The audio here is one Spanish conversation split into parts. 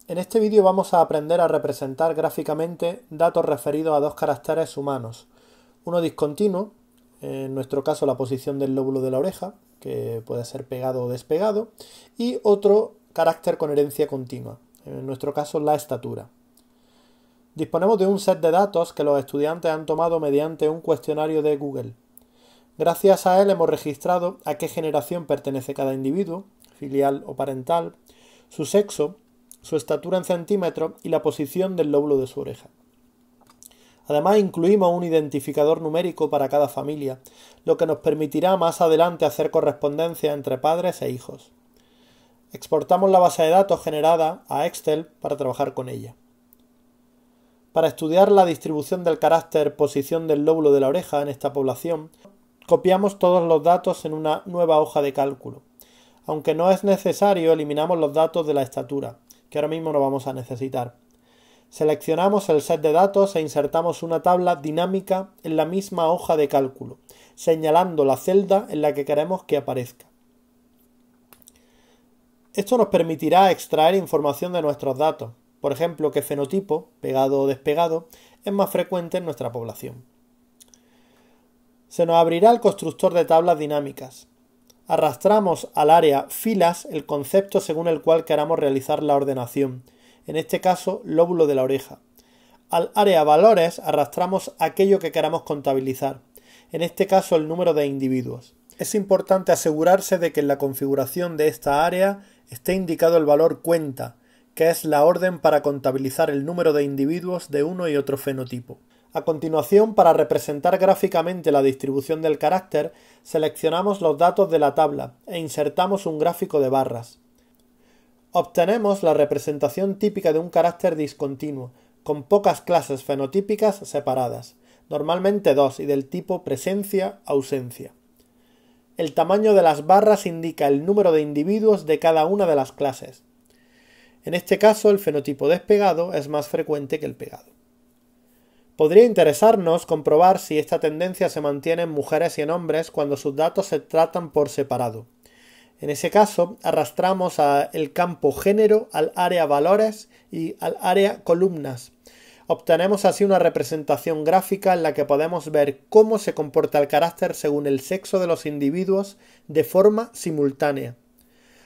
En este vídeo vamos a aprender a representar gráficamente datos referidos a dos caracteres humanos. Uno discontinuo, en nuestro caso la posición del lóbulo de la oreja, que puede ser pegado o despegado, y otro carácter con herencia continua, en nuestro caso la estatura. Disponemos de un set de datos que los estudiantes han tomado mediante un cuestionario de Google. Gracias a él hemos registrado a qué generación pertenece cada individuo, filial o parental, su sexo, su estatura en centímetros y la posición del lóbulo de su oreja. Además incluimos un identificador numérico para cada familia, lo que nos permitirá más adelante hacer correspondencia entre padres e hijos. Exportamos la base de datos generada a Excel para trabajar con ella. Para estudiar la distribución del carácter posición del lóbulo de la oreja en esta población, copiamos todos los datos en una nueva hoja de cálculo. Aunque no es necesario, eliminamos los datos de la estatura, que ahora mismo no vamos a necesitar. Seleccionamos el set de datos e insertamos una tabla dinámica en la misma hoja de cálculo, señalando la celda en la que queremos que aparezca. Esto nos permitirá extraer información de nuestros datos, por ejemplo, qué fenotipo, pegado o despegado, es más frecuente en nuestra población. Se nos abrirá el constructor de tablas dinámicas. Arrastramos al área filas el concepto según el cual queramos realizar la ordenación, en este caso lóbulo de la oreja. Al área valores arrastramos aquello que queramos contabilizar, en este caso el número de individuos. Es importante asegurarse de que en la configuración de esta área esté indicado el valor cuenta, que es la orden para contabilizar el número de individuos de uno y otro fenotipo. A continuación, para representar gráficamente la distribución del carácter, seleccionamos los datos de la tabla e insertamos un gráfico de barras. Obtenemos la representación típica de un carácter discontinuo, con pocas clases fenotípicas separadas, normalmente dos y del tipo presencia-ausencia. El tamaño de las barras indica el número de individuos de cada una de las clases. En este caso, el fenotipo despegado es más frecuente que el pegado. Podría interesarnos comprobar si esta tendencia se mantiene en mujeres y en hombres cuando sus datos se tratan por separado. En ese caso, arrastramos el campo género al área valores y al área columnas. Obtenemos así una representación gráfica en la que podemos ver cómo se comporta el carácter según el sexo de los individuos de forma simultánea.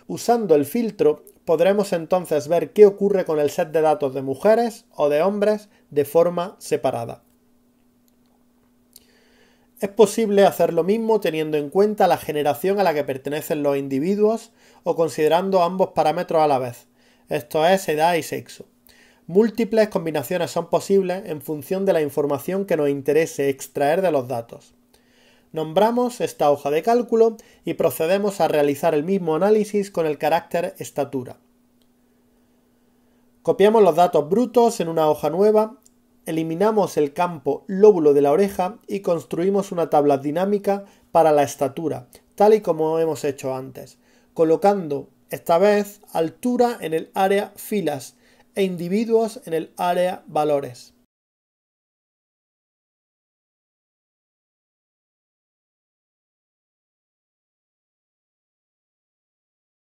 Usando el filtro, podremos entonces ver qué ocurre con el set de datos de mujeres o de hombres de forma separada. Es posible hacer lo mismo teniendo en cuenta la generación a la que pertenecen los individuos o considerando ambos parámetros a la vez, esto es, edad y sexo. Múltiples combinaciones son posibles en función de la información que nos interese extraer de los datos. Nombramos esta hoja de cálculo y procedemos a realizar el mismo análisis con el carácter estatura. Copiamos los datos brutos en una hoja nueva, eliminamos el campo lóbulo de la oreja y construimos una tabla dinámica para la estatura, tal y como hemos hecho antes, colocando esta vez altura en el área filas e individuos en el área valores.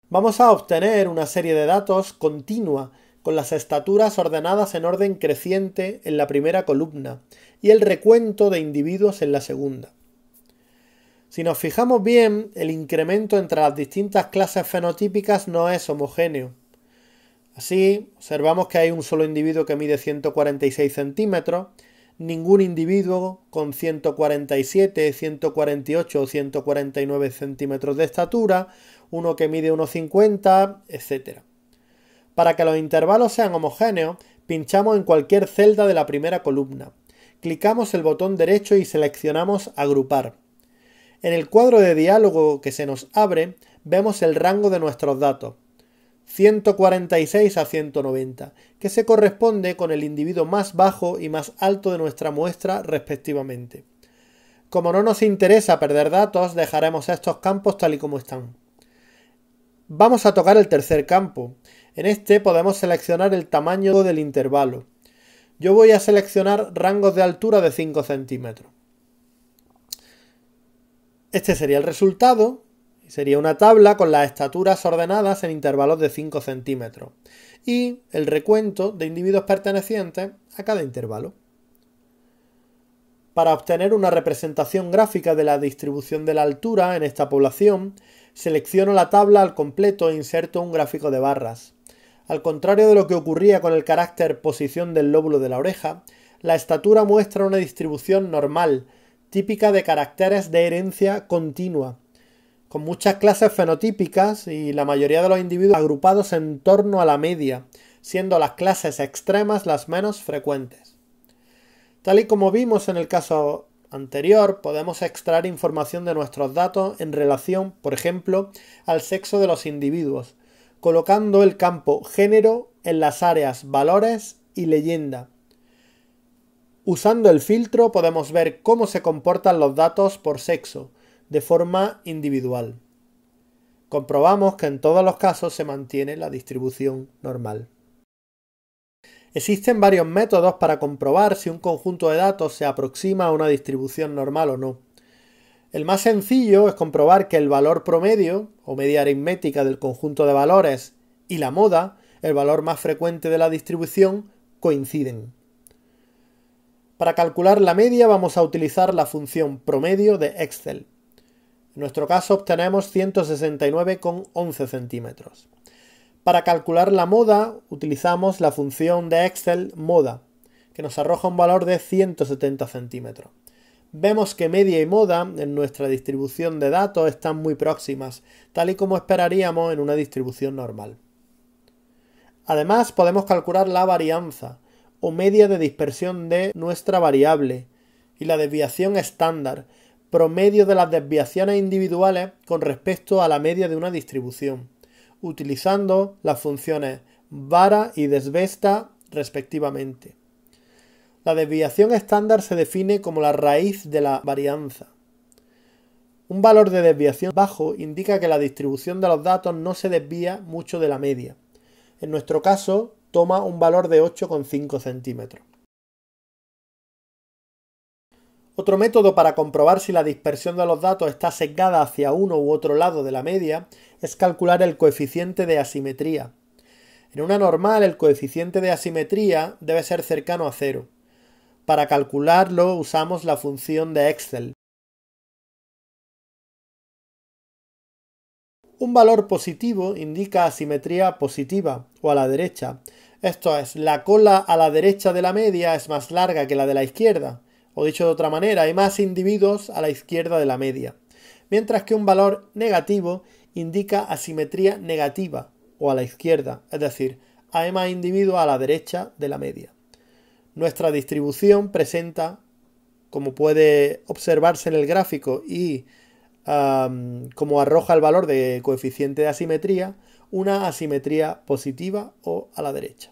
Vamos a obtener una serie de datos continua con las estaturas ordenadas en orden creciente en la primera columna y el recuento de individuos en la segunda. Si nos fijamos bien, el incremento entre las distintas clases fenotípicas no es homogéneo. Así, observamos que hay un solo individuo que mide 146 centímetros, ningún individuo con 147, 148 o 149 centímetros de estatura, uno que mide 1,50, etc. Para que los intervalos sean homogéneos, pinchamos en cualquier celda de la primera columna. Clicamos el botón derecho y seleccionamos Agrupar. En el cuadro de diálogo que se nos abre, vemos el rango de nuestros datos, 146 a 190, que se corresponde con el individuo más bajo y más alto de nuestra muestra respectivamente. Como no nos interesa perder datos, dejaremos estos campos tal y como están. Vamos a tocar el tercer campo. En este podemos seleccionar el tamaño del intervalo. Yo voy a seleccionar rangos de altura de 5 centímetros. Este sería el resultado Sería una tabla con las estaturas ordenadas en intervalos de 5 centímetros y el recuento de individuos pertenecientes a cada intervalo. Para obtener una representación gráfica de la distribución de la altura en esta población, selecciono la tabla al completo e inserto un gráfico de barras. Al contrario de lo que ocurría con el carácter posición del lóbulo de la oreja, la estatura muestra una distribución normal, típica de caracteres de herencia continua, con muchas clases fenotípicas y la mayoría de los individuos agrupados en torno a la media, siendo las clases extremas las menos frecuentes. Tal y como vimos en el caso anterior, podemos extraer información de nuestros datos en relación, por ejemplo, al sexo de los individuos, colocando el campo género en las áreas valores y leyenda. Usando el filtro podemos ver cómo se comportan los datos por sexo, de forma individual. Comprobamos que en todos los casos se mantiene la distribución normal. Existen varios métodos para comprobar si un conjunto de datos se aproxima a una distribución normal o no. El más sencillo es comprobar que el valor promedio, o media aritmética del conjunto de valores, y la moda, el valor más frecuente de la distribución, coinciden. Para calcular la media vamos a utilizar la función promedio de Excel. En nuestro caso obtenemos 169,11 centímetros. Para calcular la moda utilizamos la función de Excel moda, que nos arroja un valor de 170 centímetros. Vemos que media y moda en nuestra distribución de datos están muy próximas, tal y como esperaríamos en una distribución normal. Además podemos calcular la varianza, o media de dispersión de nuestra variable, y la desviación estándar, promedio de las desviaciones individuales con respecto a la media de una distribución, utilizando las funciones vara y desvesta respectivamente. La desviación estándar se define como la raíz de la varianza. Un valor de desviación bajo indica que la distribución de los datos no se desvía mucho de la media. En nuestro caso, toma un valor de 8,5 centímetros. Otro método para comprobar si la dispersión de los datos está sesgada hacia uno u otro lado de la media es calcular el coeficiente de asimetría. En una normal, el coeficiente de asimetría debe ser cercano a 0. Para calcularlo usamos la función de Excel. Un valor positivo indica asimetría positiva o a la derecha. Esto es, la cola a la derecha de la media es más larga que la de la izquierda. O dicho de otra manera, hay más individuos a la izquierda de la media. Mientras que un valor negativo indica asimetría negativa o a la izquierda. Es decir, hay más individuos a la derecha de la media. Nuestra distribución presenta, como puede observarse en el gráfico y como arroja el valor de coeficiente de asimetría, una asimetría positiva o a la derecha.